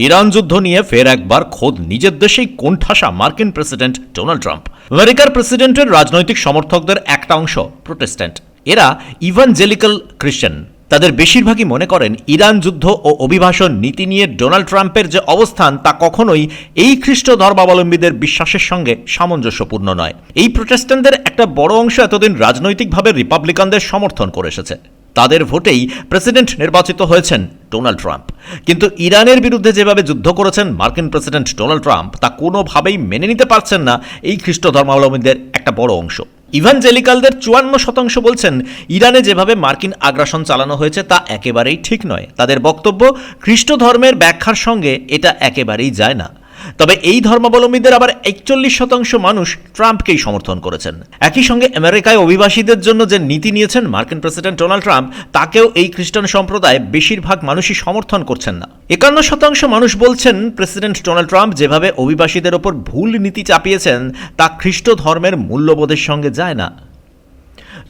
Iran যুদ্ধ নিয়ে ফের একবার খোদ নিজের দেশেই কোণঠাসা মার্কিন প্রেসিডেন্ট ডোনাল্ড ট্রাম্প। আমেরিকার প্রেসিডেন্টের রাজনৈতিক সমর্থকদের একটা অংশ প্রোটেস্ট্যান্ট, এরা ইভানজেলিক্যাল খ্রিস্টান। তাদের বেশিরভাগই মনে করেন ইরান যুদ্ধ ও অভিবাসন নীতি নিয়ে ডোনাল্ড ট্রাম্পের যে অবস্থান তা কখনোই এই খ্রিস্ট ধর্মাবলম্বীদের বিশ্বাসের সঙ্গে সামঞ্জস্যপূর্ণ নয়। এই প্রোটেস্ট্যান্টদের একটা বড় অংশ এতদিন রাজনৈতিকভাবে রিপাবলিকানদের সমর্থন করে এসেছে। তাদের ভোটেই প্রেসিডেন্ট নির্বাচিত হয়েছেন ডোনাল্ড ট্রাম্প। কিন্তু ইরানের বিরুদ্ধে যেভাবে যুদ্ধ করেছেন মার্কিন প্রেসিডেন্ট ডোনাল্ড ট্রাম্প, তা কোনোভাবেই মেনে নিতে পারছেন না এই খ্রিস্ট ধর্মাবলম্বীদের একটা বড় অংশ। ইভানজেলিক্যালদের 54% বলছেন ইরানে যেভাবে মার্কিন আগ্রাসন চালানো হয়েছে তা একেবারেই ঠিক নয়। তাদের বক্তব্য, খ্রিস্ট ধর্মের ব্যাখ্যার সঙ্গে এটা একেবারেই যায় না। তবে এই ধর্মাবলম্বীদের আবার 41% মানুষ ট্রাম্পকেই সমর্থন করেছেন। একই সঙ্গে আমেরিকায় অভিবাসীদের জন্য যে নীতি নিয়েছেন মার্কিন প্রেসিডেন্ট ডোনাল্ড ট্রাম্প, তাকেও এই খ্রিস্টান সম্প্রদায় বেশিরভাগ মানুষই সমর্থন করছেন না। 51% মানুষ বলছেন প্রেসিডেন্ট ডোনাল্ড ট্রাম্প যেভাবে অভিবাসীদের ওপর ভুল নীতি চাপিয়েছেন তা খ্রিস্ট ধর্মের মূল্যবোধের সঙ্গে যায় না।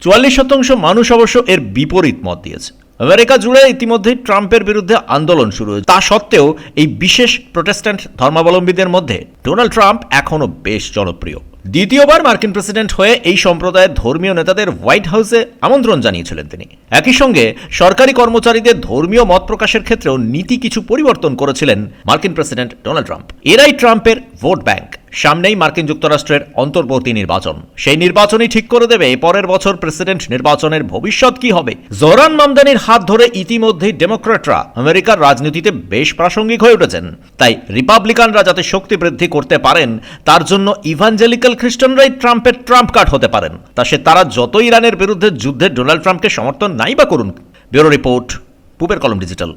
44% মানুষ অবশ্য এর বিপরীত মত দিয়েছে। আমেরিকা জুড়ে ইতিমধ্যেই ট্রাম্পের বিরুদ্ধে আন্দোলন শুরু হয়েছে। তা সত্ত্বেও এই বিশেষ প্রোটেস্ট্যান্ট ধর্মাবলম্বীদের মধ্যে ডোনাল্ড ট্রাম্প এখনও বেশ জনপ্রিয়। দ্বিতীয়বার মার্কিন প্রেসিডেন্ট হয়ে এই সম্প্রদায়ের ধর্মীয় নেতাদের হোয়াইট হাউসে আমন্ত্রণ জানিয়েছিলেন তিনি। একই সঙ্গে সরকারি কর্মচারীদের ধর্মীয় মত প্রকাশের ক্ষেত্রেও নীতি কিছু পরিবর্তন করেছিলেন মার্কিন প্রেসিডেন্ট ডোনাল্ড ট্রাম্প। এরাই ট্রাম্পের ভোট ব্যাংক। সামনেই মার্কিন যুক্তরাষ্ট্রের অন্তর্বর্তী নির্বাচন। সেই নির্বাচনই ঠিক করে দেবে পরের বছর প্রেসিডেন্ট নির্বাচনের ভবিষ্যৎ কি হবে। জোহরান মামদানির হাত ধরে ইতিমধ্যেই ডেমোক্র্যাটরা আমেরিকার রাজনীতিতে বেশ প্রাসঙ্গিক হয়ে উঠেছেন। তাই রিপাবলিকানরা যাতে শক্তি বৃদ্ধি করতে পারেন, তার জন্য ইভানজেলিক্যাল খ্রিস্টানরাই ট্রাম্পের ট্রাম্প কার্ড হতে পারেন। তারা যত ইরানের বিরুদ্ধে যুদ্ধে ডোনাল্ড ট্রাম্পকে সমর্থন নাই বা করুন। ব্যুরো রিপোর্ট, পূবের কলম ডিজিটাল।